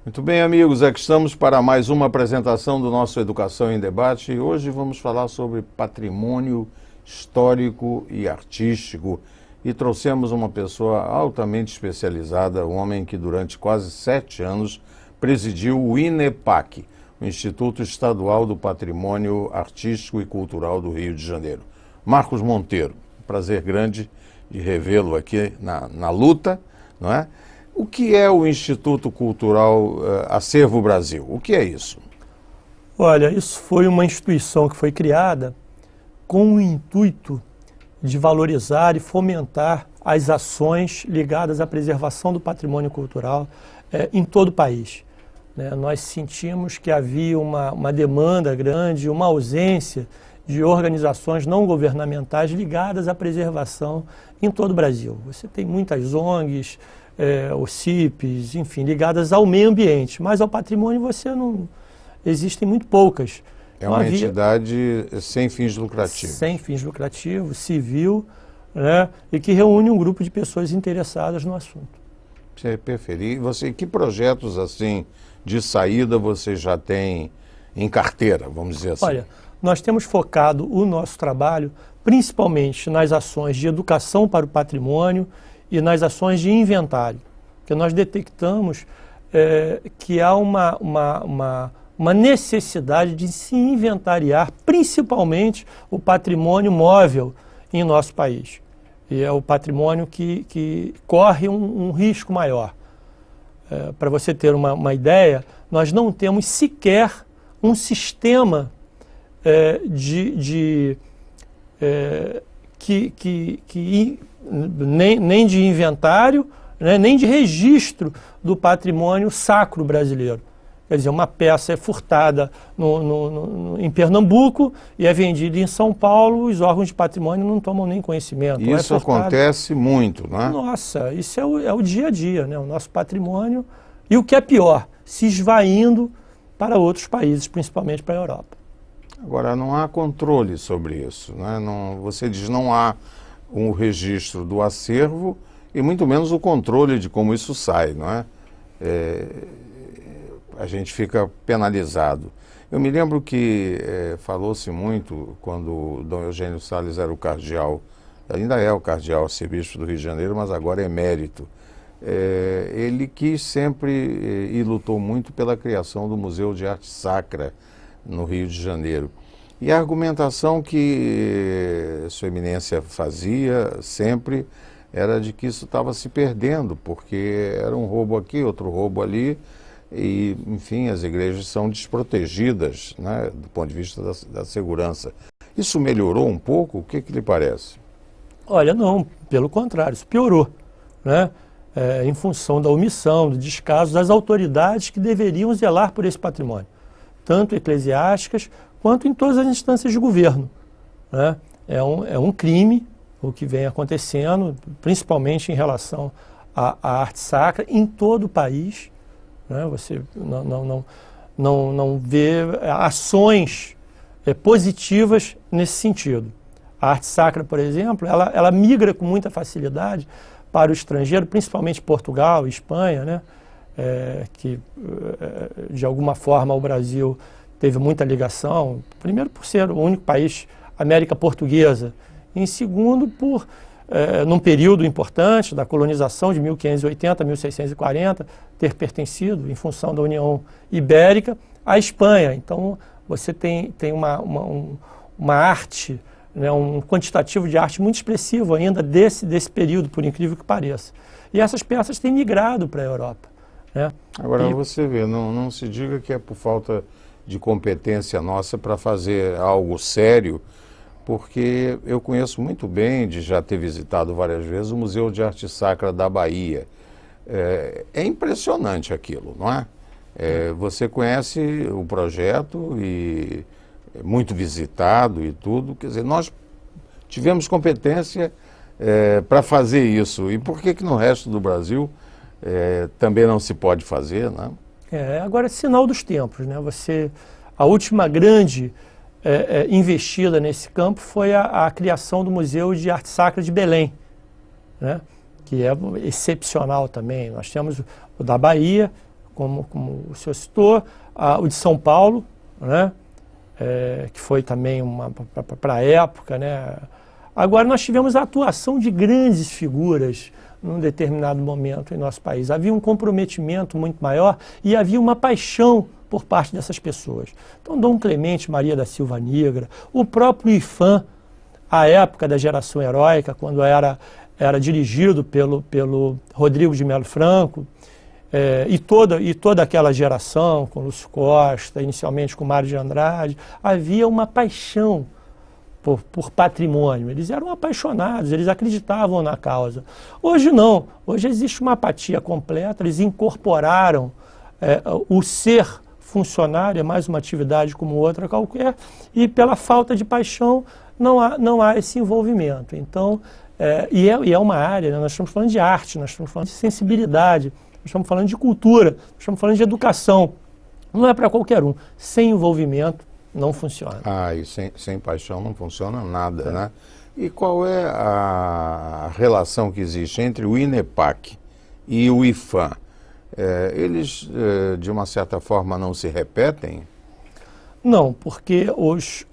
Muito bem, amigos, aqui estamos para mais uma apresentação do nosso Educação em Debate e hoje vamos falar sobre patrimônio histórico e artístico e trouxemos uma pessoa altamente especializada, um homem que durante quase 7 anos presidiu o INEPAC, o Instituto Estadual do Patrimônio Artístico e Cultural do Rio de Janeiro. Marcos Monteiro, prazer grande de revê-lo aqui na luta, não é? O que é o Instituto Cultural Acervo Brasil? O que é isso? Olha, isso foi uma instituição que foi criada com o intuito de valorizar e fomentar as ações ligadas à preservação do patrimônio cultural em todo o país. Nós sentimos que havia uma demanda grande, uma ausência de organizações não governamentais ligadas à preservação em todo o Brasil. Você tem muitas ONGs, OCIPs, enfim, ligadas ao meio ambiente, mas ao patrimônio existem muito poucas. É uma entidade sem fins lucrativos. Sem fins lucrativos, civil, né, e que reúne um grupo de pessoas interessadas no assunto. Você preferir, que projetos assim de saída você já tem em carteira, vamos dizer assim? Olha, nós temos focado o nosso trabalho principalmente nas ações de educação para o patrimônio e nas ações de inventário, porque nós detectamos que há uma necessidade de se inventariar principalmente o patrimônio móvel em nosso país. E é o patrimônio que corre um risco maior. Para você ter uma ideia, nós não temos sequer um sistema nem de inventário, né, nem de registro do patrimônio sacro brasileiro. Quer dizer, uma peça é furtada em Pernambuco e é vendida em São Paulo, os órgãos de patrimônio não tomam nem conhecimento. Isso acontece muito, não é? Nossa, isso é o dia a dia, né? O nosso patrimônio. E o que é pior, se esvaindo para outros países, principalmente para a Europa. Agora, não há controle sobre isso, né? Você diz não há um registro do acervo e muito menos o controle de como isso sai, não é? A gente fica penalizado. Eu me lembro que falou-se muito quando Dom Eugênio Salles era o cardeal, ainda é o cardeal arcebispo do Rio de Janeiro, mas agora é emérito. Ele quis sempre e lutou muito pela criação do Museu de Arte Sacra no Rio de Janeiro. E a argumentação que Sua Eminência fazia sempre era de que isso estava se perdendo, porque era um roubo aqui, outro roubo ali, e, enfim, as igrejas são desprotegidas, né, do ponto de vista da segurança. Isso melhorou um pouco? O que lhe parece? Olha, não, pelo contrário, isso piorou, né? Em função da omissão, do descaso das autoridades que deveriam zelar por esse patrimônio, tanto eclesiásticas quanto em todas as instâncias de governo, né? É um crime o que vem acontecendo, principalmente em relação à arte sacra, em todo o país, né? Você não vê ações positivas nesse sentido. A arte sacra, por exemplo, ela migra com muita facilidade para o estrangeiro, principalmente Portugal e Espanha, né? Que de alguma forma o Brasil teve muita ligação, primeiro por ser o único país América Portuguesa, em segundo num período importante da colonização de 1580 a 1640, ter pertencido, em função da União Ibérica, à Espanha. Então você tem uma arte, né, um quantitativo de arte muito expressivo ainda desse período, por incrível que pareça. E essas peças têm migrado para a Europa, né? Agora você vê, não se diga que é por falta de competência nossa para fazer algo sério, porque eu conheço muito bem, de já ter visitado várias vezes, o Museu de Arte Sacra da Bahia. É impressionante aquilo, não é? Você conhece o projeto e é muito visitado e tudo, quer dizer, nós tivemos competência para fazer isso. E por que no resto do Brasil também não se pode fazer, né? Agora é sinal dos tempos, né? A última grande investida nesse campo foi a criação do Museu de Arte Sacra de Belém, né? Que é excepcional também. Nós temos o da Bahia, como o senhor citou, o de São Paulo, né? Que foi também para a época, né? Agora, nós tivemos a atuação de grandes figuras num determinado momento em nosso país. Havia um comprometimento muito maior e havia uma paixão por parte dessas pessoas. Então, Dom Clemente Maria da Silva Negra, o próprio IFAM, à época da geração heróica, quando era dirigido pelo Rodrigo de Melo Franco, e toda aquela geração, com Lúcio Costa, inicialmente com Mário de Andrade, havia uma paixão por patrimônio. Eles eram apaixonados, eles acreditavam na causa. Hoje não, hoje existe uma apatia completa, eles incorporaram o ser funcionário, é mais uma atividade como outra qualquer, e pela falta de paixão não há esse envolvimento. Então, e é uma área, né? Nós estamos falando de arte, nós estamos falando de sensibilidade, nós estamos falando de cultura, nós estamos falando de educação. Não é para qualquer um. Sem envolvimento, não funciona. E sem paixão não funciona nada, né? E qual é a relação que existe entre o INEPAC e o IFAM? Eles, de uma certa forma, não se repetem? Não, porque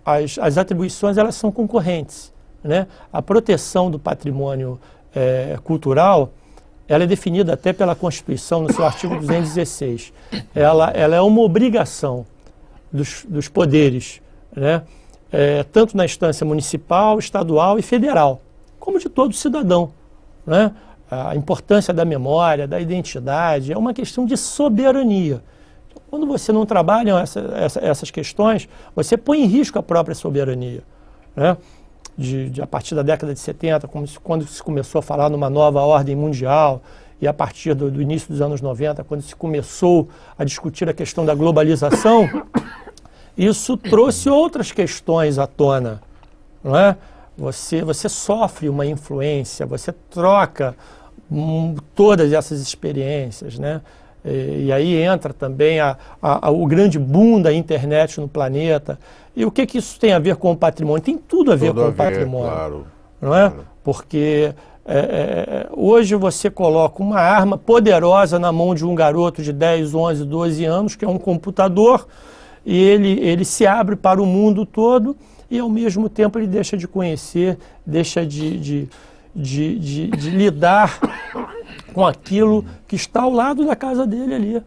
as atribuições elas são concorrentes, né? A proteção do patrimônio cultural, ela é definida até pela Constituição, no seu artigo 216. Ela é uma obrigação dos poderes, né? Tanto na instância municipal, estadual e federal, como de todo cidadão, né? A importância da memória, da identidade, é uma questão de soberania. Quando você não trabalha essas questões, você põe em risco a própria soberania, né? A partir da década de 70, quando se começou a falar numa nova ordem mundial, e a partir do início dos anos 90, quando se começou a discutir a questão da globalização, isso trouxe outras questões à tona, não é? Você sofre uma influência, você troca todas essas experiências, né? E aí entra também o grande boom da internet no planeta. E o que isso tem a ver com o patrimônio? Tem tudo a ver com o patrimônio, claro, não é? Claro. Porque hoje você coloca uma arma poderosa na mão de um garoto de 10, 11, 12 anos, que é um computador, e ele se abre para o mundo todo e, ao mesmo tempo, ele deixa de conhecer, deixa de lidar com aquilo que está ao lado da casa dele ali.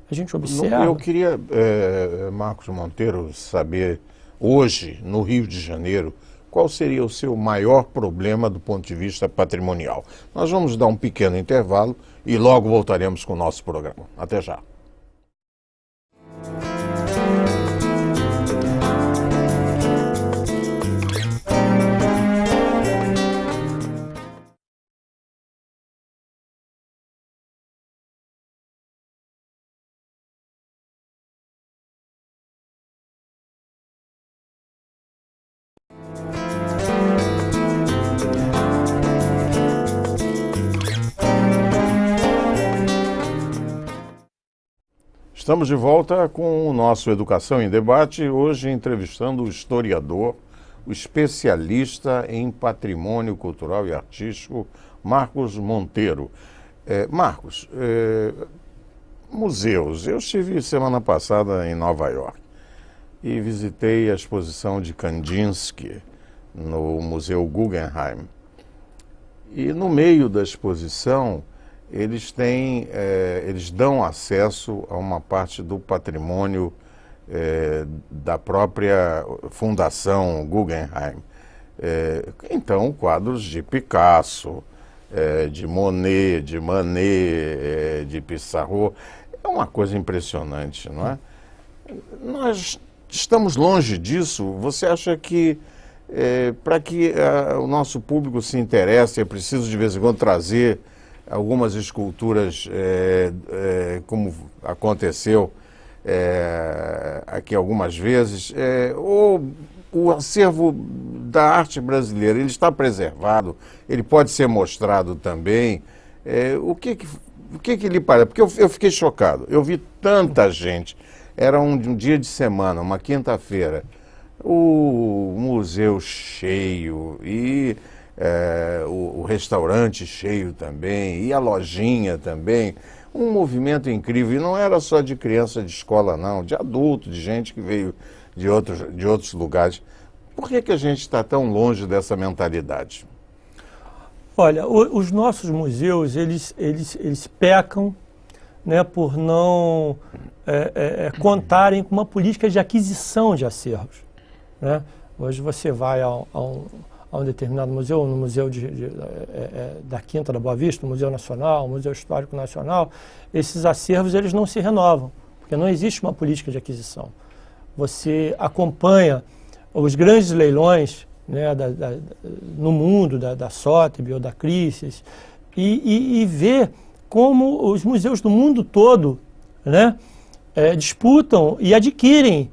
A gente observa. Eu queria, Marcos Monteiro, saber, hoje, no Rio de Janeiro, qual seria o seu maior problema do ponto de vista patrimonial. Nós vamos dar um pequeno intervalo e logo voltaremos com o nosso programa. Até já. Estamos de volta com o nosso Educação em Debate, hoje entrevistando o historiador, o especialista em patrimônio cultural e artístico, Marcos Monteiro. Marcos, museus. Eu estive semana passada em Nova York e visitei a exposição de Kandinsky no Museu Guggenheim. E no meio da exposição, eles dão acesso a uma parte do patrimônio da própria Fundação Guggenheim. Então, quadros de Picasso, de Monet, de Manet, de Pissarro. É uma coisa impressionante, não é? Nós estamos longe disso. Você acha que para que o nosso público se interesse, é preciso de vez em quando trazer algumas esculturas, como aconteceu aqui algumas vezes, ou o acervo da arte brasileira, ele está preservado, ele pode ser mostrado também. O que lhe parece? Porque eu fiquei chocado, eu vi tanta gente, era um dia de semana, uma quinta-feira, o museu cheio e o restaurante cheio também, e a lojinha também, um movimento incrível. E não era só de criança de escola, não, de adulto, de gente que veio de outros lugares. Por que a gente está tão longe dessa mentalidade? Olha, os nossos museus, eles pecam, né, por não contarem com uma política de aquisição de acervos, né? Hoje você vai a um determinado museu, no Museu da Quinta da Boa Vista, no Museu Nacional, no Museu Histórico Nacional, esses acervos eles não se renovam, porque não existe uma política de aquisição. Você acompanha os grandes leilões, né, no mundo, da Sotheby ou da Christie's, e vê como os museus do mundo todo, né, disputam e adquirem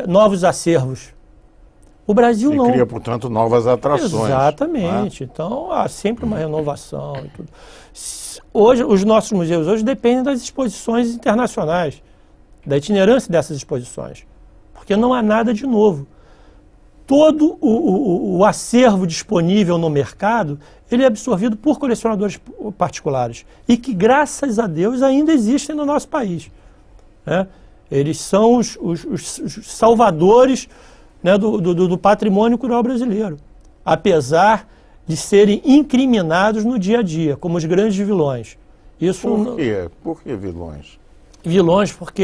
novos acervos. O Brasil não. E cria, portanto, novas atrações. Exatamente. Né? Então, há sempre uma renovação e tudo. Hoje, os nossos museus hoje dependem das exposições internacionais, da itinerância dessas exposições, porque não há nada de novo. Todo o acervo disponível no mercado, ele é absorvido por colecionadores particulares e que, graças a Deus, ainda existem no nosso país. Né? Eles são os salvadores, né, do patrimônio cultural brasileiro, apesar de serem incriminados no dia a dia, como os grandes vilões. Isso Por quê? Por que vilões? Vilões porque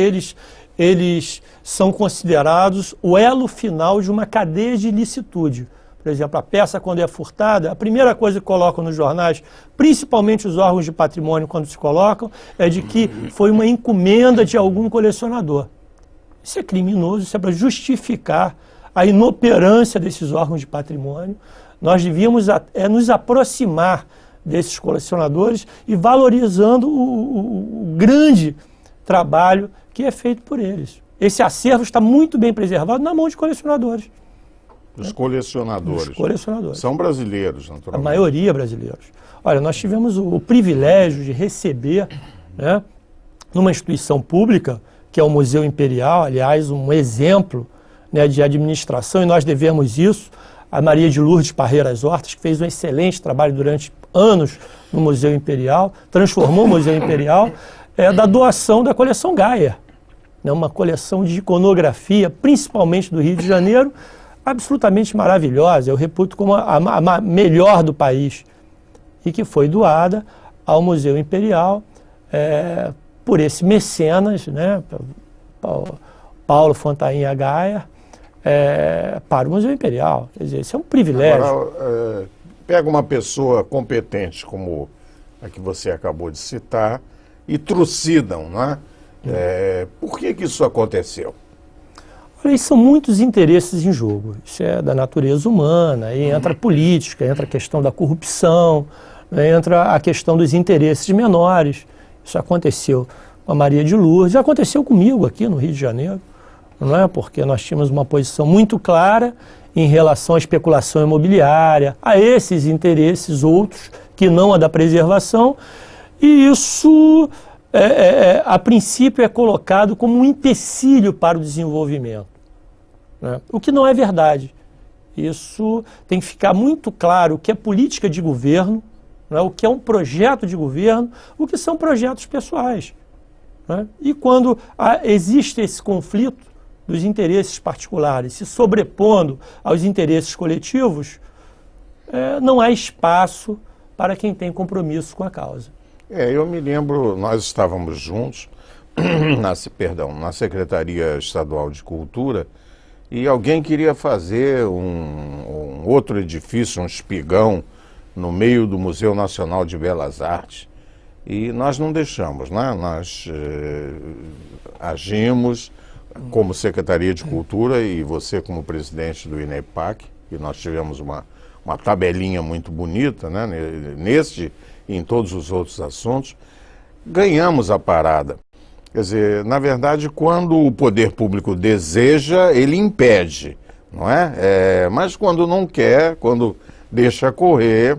eles são considerados o elo final de uma cadeia de ilicitude. Por exemplo, a peça, quando é furtada, a primeira coisa que colocam nos jornais, principalmente os órgãos de patrimônio, quando se colocam, é de que foi uma encomenda de algum colecionador. Isso é criminoso, isso é para justificar a inoperância desses órgãos de patrimônio. Nós devíamos nos aproximar desses colecionadores e valorizando o grande trabalho que é feito por eles. Esse acervo está muito bem preservado na mão de colecionadores. Os colecionadores. Os colecionadores. São brasileiros, naturalmente. A maioria brasileiros. Olha, nós tivemos o privilégio de receber, né, numa instituição pública, que é o Museu Imperial, aliás, um exemplo, né, de administração, e nós devemos isso a Maria de Lourdes Parreiras Hortas, que fez um excelente trabalho durante anos no Museu Imperial, transformou o Museu Imperial, da doação da coleção Gaia, né, uma coleção de iconografia, principalmente do Rio de Janeiro, absolutamente maravilhosa, eu reputo como a melhor do país, e que foi doada ao Museu Imperial por esse mecenas, né, Paulo Fontainha Gaia, para o Museu Imperial. Quer dizer, isso é um privilégio. Agora, pega uma pessoa competente como a que você acabou de citar e trucidam, não é? Por que isso aconteceu? Olha, são muitos interesses em jogo. Isso é da natureza humana, aí entra a política, entra a questão da corrupção, né, entra a questão dos interesses menores. Isso aconteceu com a Maria de Lourdes, aconteceu comigo aqui no Rio de Janeiro, não é? Porque nós tínhamos uma posição muito clara em relação à especulação imobiliária, a esses interesses outros, que não a da preservação, e isso, a princípio, é colocado como um empecilho para o desenvolvimento, né? O que não é verdade. Isso tem que ficar muito claro o que é política de governo, né? O que é um projeto de governo, o que são projetos pessoais, né? E quando existe esse conflito dos interesses particulares se sobrepondo aos interesses coletivos, não há espaço para quem tem compromisso com a causa. Eu me lembro, nós estávamos juntos na Secretaria Estadual de Cultura e alguém queria fazer um outro edifício, um espigão, no meio do Museu Nacional de Belas Artes. E nós não deixamos, né? Nós agimos como Secretaria de Cultura e você como presidente do INEPAC, e nós tivemos uma tabelinha muito bonita, né? Neste e em todos os outros assuntos, ganhamos a parada. Quer dizer, na verdade, quando o poder público deseja, ele impede, não é? Mas quando não quer, quando deixa correr,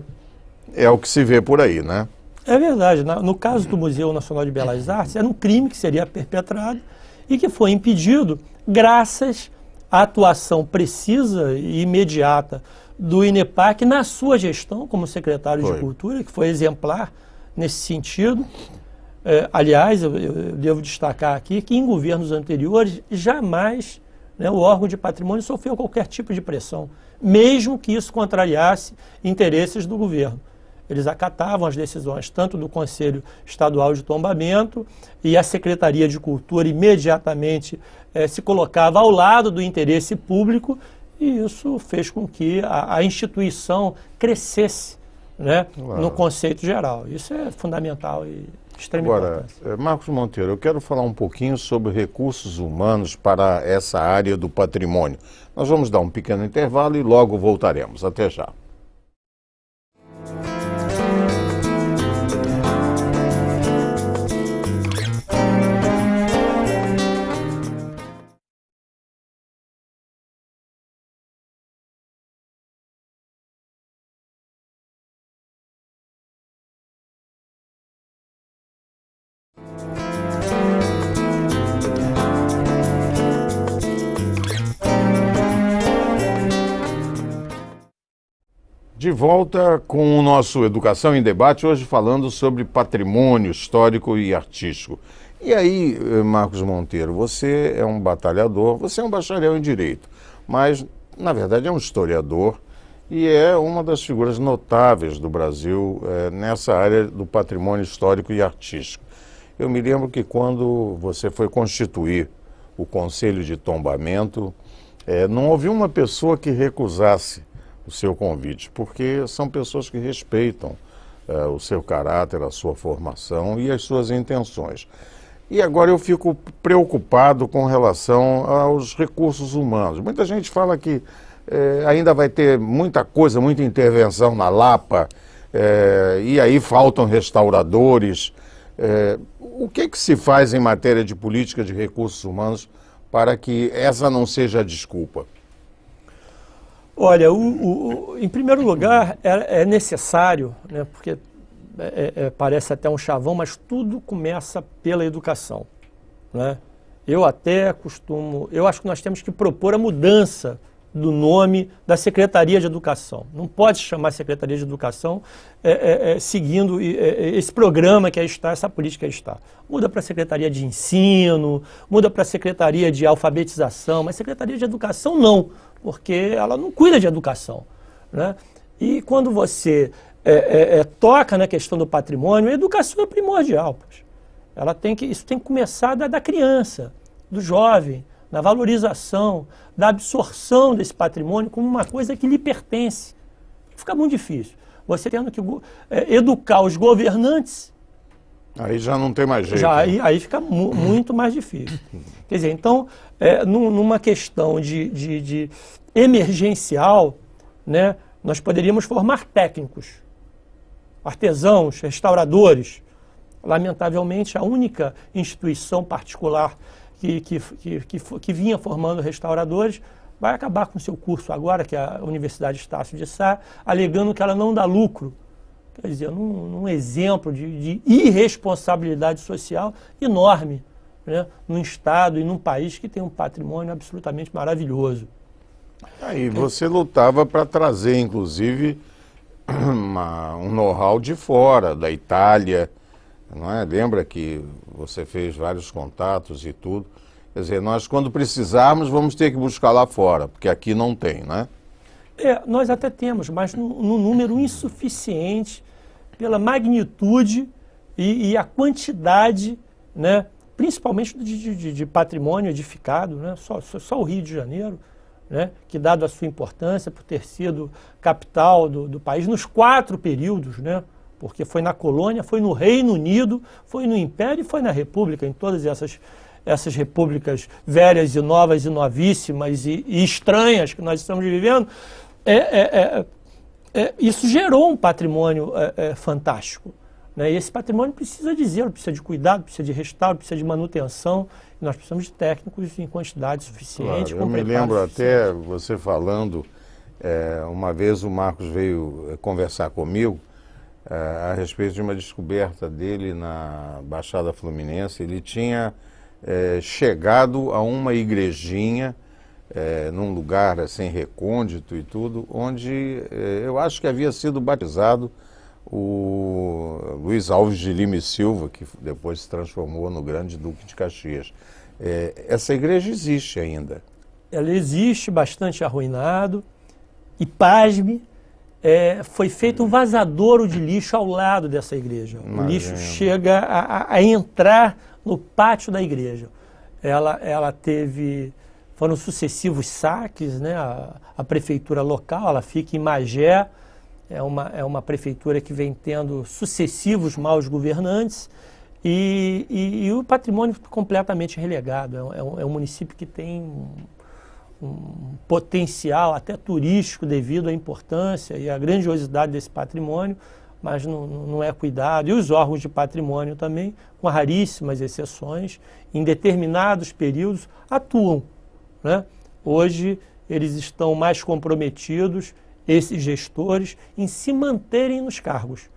é o que se vê por aí, né? É verdade. No caso do Museu Nacional de Belas Artes, era um crime que seria perpetrado e que foi impedido graças à atuação precisa e imediata do INEPAC na sua gestão como secretário de Cultura, que foi exemplar nesse sentido, Aliás, eu devo destacar aqui que em governos anteriores jamais, né, o órgão de patrimônio sofreu qualquer tipo de pressão, mesmo que isso contrariasse interesses do governo. Eles acatavam as decisões tanto do Conselho Estadual de Tombamento, e a Secretaria de Cultura imediatamente se colocava ao lado do interesse público, e isso fez com que a instituição crescesse, né, no conceito geral. Isso é fundamental e extrema importância. Agora, Marcos Monteiro, eu quero falar um pouquinho sobre recursos humanos para essa área do patrimônio. Nós vamos dar um pequeno intervalo e logo voltaremos. Até já. De volta com o nosso Educação em Debate, hoje falando sobre patrimônio histórico e artístico. E aí, Marcos Monteiro, você é um batalhador, você é um bacharel em Direito, mas, na verdade, é um historiador e é uma das figuras notáveis do Brasil nessa área do patrimônio histórico e artístico. Eu me lembro que quando você foi constituir o Conselho de Tombamento, não houve uma pessoa que recusasse o seu convite, porque são pessoas que respeitam o seu caráter, a sua formação e as suas intenções. E agora eu fico preocupado com relação aos recursos humanos. Muita gente fala que ainda vai ter muita coisa, muita intervenção na Lapa, e aí faltam restauradores. O que se faz em matéria de política de recursos humanos para que essa não seja a desculpa? Olha, em primeiro lugar, é necessário, né, porque parece até um chavão, mas tudo começa pela educação, né? Eu acho que nós temos que propor a mudança do nome da Secretaria de Educação. Não pode se chamar Secretaria de Educação seguindo esse programa que aí está, essa política que aí está. Muda para a Secretaria de Ensino, muda para a Secretaria de Alfabetização, mas Secretaria de Educação não, porque ela não cuida de educação, né? E quando você toca na questão do patrimônio, a educação é primordial. Poxa. Isso tem que começar da criança, do jovem, na valorização, da absorção desse patrimônio como uma coisa que lhe pertence. Fica muito difícil. Você tendo que educar os governantes... Aí já não tem mais jeito. Aí fica muito mais difícil. Quer dizer, então, numa questão de emergencial, né, nós poderíamos formar técnicos, artesãos, restauradores. Lamentavelmente, a única instituição particular que vinha formando restauradores vai acabar com seu curso agora, que é a Universidade Estácio de Sá, alegando que ela não dá lucro. Quer dizer, num exemplo de irresponsabilidade social enorme, né, num Estado e num país que tem um patrimônio absolutamente maravilhoso. Aí você lutava para trazer, inclusive, um know-how de fora, da Itália, não é? Lembra que você fez vários contatos e tudo. Quer dizer, nós quando precisarmos vamos ter que buscar lá fora, porque aqui não tem, né? Nós até temos, mas num número insuficiente pela magnitude e a quantidade, né, principalmente de patrimônio edificado, né? Só o Rio de Janeiro, né, que dado a sua importância por ter sido capital do país nos 4 períodos, né? Porque foi na colônia, foi no Reino Unido, foi no Império e foi na República, em todas essas repúblicas velhas e novas e novíssimas e estranhas que nós estamos vivendo. Isso gerou um patrimônio fantástico, né? E esse patrimônio precisa de zelo, precisa de cuidado, precisa de restauro, precisa de manutenção. E nós precisamos de técnicos em quantidade suficiente. Claro, eu me lembro até você falando, uma vez o Marcos veio conversar comigo a respeito de uma descoberta dele na Baixada Fluminense. Ele tinha chegado a uma igrejinha, num lugar assim recôndito e tudo, onde eu acho que havia sido batizado o Luiz Alves de Lima e Silva, que depois se transformou no Grande Duque de Caxias. Essa igreja existe ainda. Ela existe, bastante arruinado, e pasme, foi feito um vazadouro de lixo ao lado dessa igreja. O lixo chega a entrar no pátio da igreja. Ela teve, foram sucessivos saques, né? A prefeitura local, ela fica em Magé, é uma prefeitura que vem tendo sucessivos maus governantes, e o patrimônio completamente relegado. É um município que tem um potencial até turístico devido à importância e à grandiosidade desse patrimônio, mas não é cuidado. E os órgãos de patrimônio também, com raríssimas exceções, em determinados períodos, atuam, né? Hoje eles estão mais comprometidos, esses gestores, em se manterem nos cargos.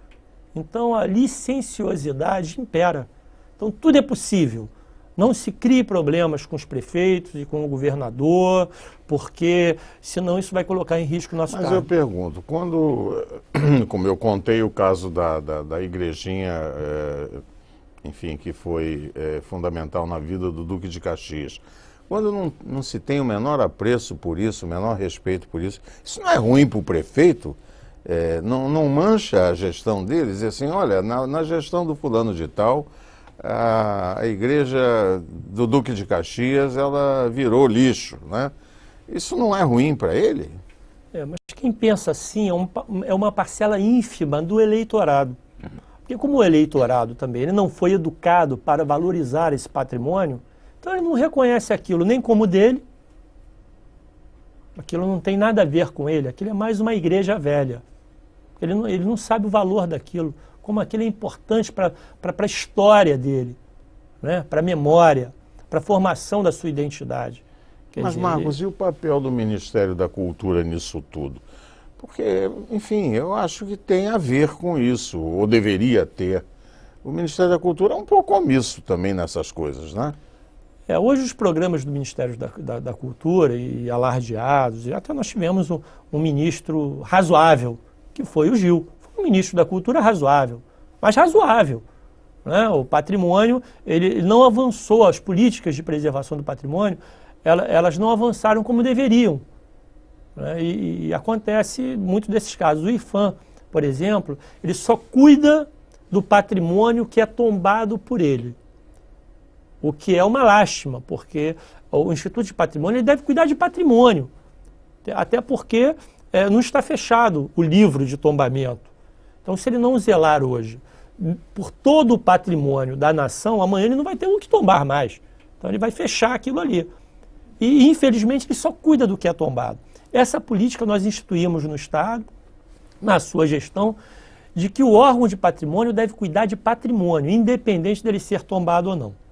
Então a licenciosidade impera. Então tudo é possível. Não se crie problemas com os prefeitos e com o governador, porque senão isso vai colocar em risco o nosso cargo. Mas eu pergunto, quando, como eu contei o caso da igrejinha, enfim, que foi fundamental na vida do Duque de Caxias, quando não se tem o menor apreço por isso, o menor respeito por isso não é ruim para o prefeito? Não mancha a gestão deles? E assim, olha, na gestão do fulano de tal, a igreja do Duque de Caxias, ela virou lixo, né? Isso não é ruim para ele? Mas quem pensa assim é uma parcela ínfima do eleitorado. Porque como o eleitorado também ele não foi educado para valorizar esse patrimônio, então ele não reconhece aquilo nem como dele, aquilo não tem nada a ver com ele, aquilo é mais uma igreja velha. Ele não sabe o valor daquilo, como aquilo é importante para a história dele, né? Para a memória, para a formação da sua identidade. Mas, Marcos, e o papel do Ministério da Cultura nisso tudo? Porque, enfim, eu acho que tem a ver com isso, ou deveria ter. O Ministério da Cultura é um pouco omisso também nessas coisas, né? Hoje os programas do Ministério da Cultura e alardeados, e até nós tivemos um ministro razoável, que foi o Gil. Foi um ministro da Cultura razoável, mas razoável, né? O patrimônio, ele não avançou, as políticas de preservação do patrimônio, elas não avançaram como deveriam, né? E acontece muito desses casos. O IPHAN, por exemplo, ele só cuida do patrimônio que é tombado por ele. O que é uma lástima, porque o Instituto de Patrimônio ele deve cuidar de patrimônio, até porque não está fechado o livro de tombamento. Então, se ele não zelar hoje por todo o patrimônio da nação, amanhã ele não vai ter o que tombar mais. Então, ele vai fechar aquilo ali. E, infelizmente, ele só cuida do que é tombado. Essa política nós instituímos no Estado, na sua gestão, de que o órgão de patrimônio deve cuidar de patrimônio, independente dele ser tombado ou não.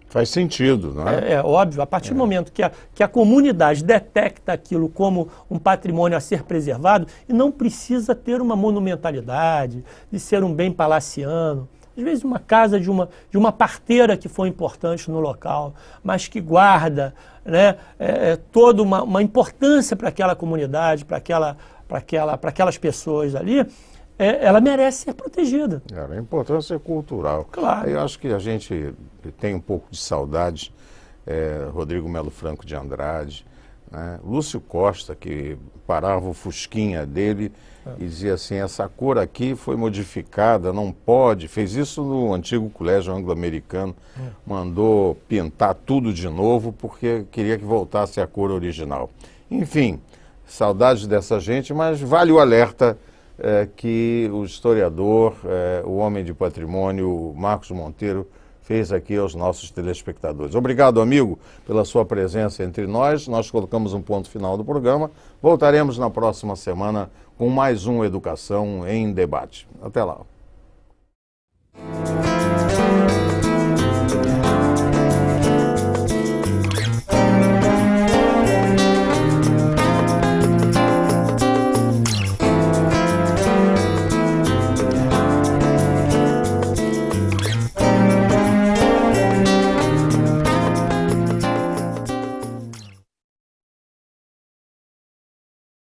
Faz sentido, não é? É óbvio, a partir do momento que a comunidade detecta aquilo como um patrimônio a ser preservado, e não precisa ter uma monumentalidade, de ser um bem palaciano, às vezes uma casa de uma parteira que foi importante no local, mas que guarda, né, toda uma importância para aquela comunidade, para aquelas pessoas ali, ela merece ser protegida. A importância é cultural. Claro. Eu acho que a gente tem um pouco de saudade, Rodrigo Melo Franco de Andrade, né? Lúcio Costa, que parava o fusquinha dele e dizia assim, essa cor aqui foi modificada, não pode, fez isso no antigo colégio anglo-americano, mandou pintar tudo de novo porque queria que voltasse a cor original. Enfim, saudade dessa gente, mas vale o alerta que o historiador, o homem de patrimônio, Marcos Monteiro, fez aqui aos nossos telespectadores. Obrigado, amigo, pela sua presença entre nós. Nós colocamos um ponto final do programa. Voltaremos na próxima semana com mais um Educação em Debate. Até lá.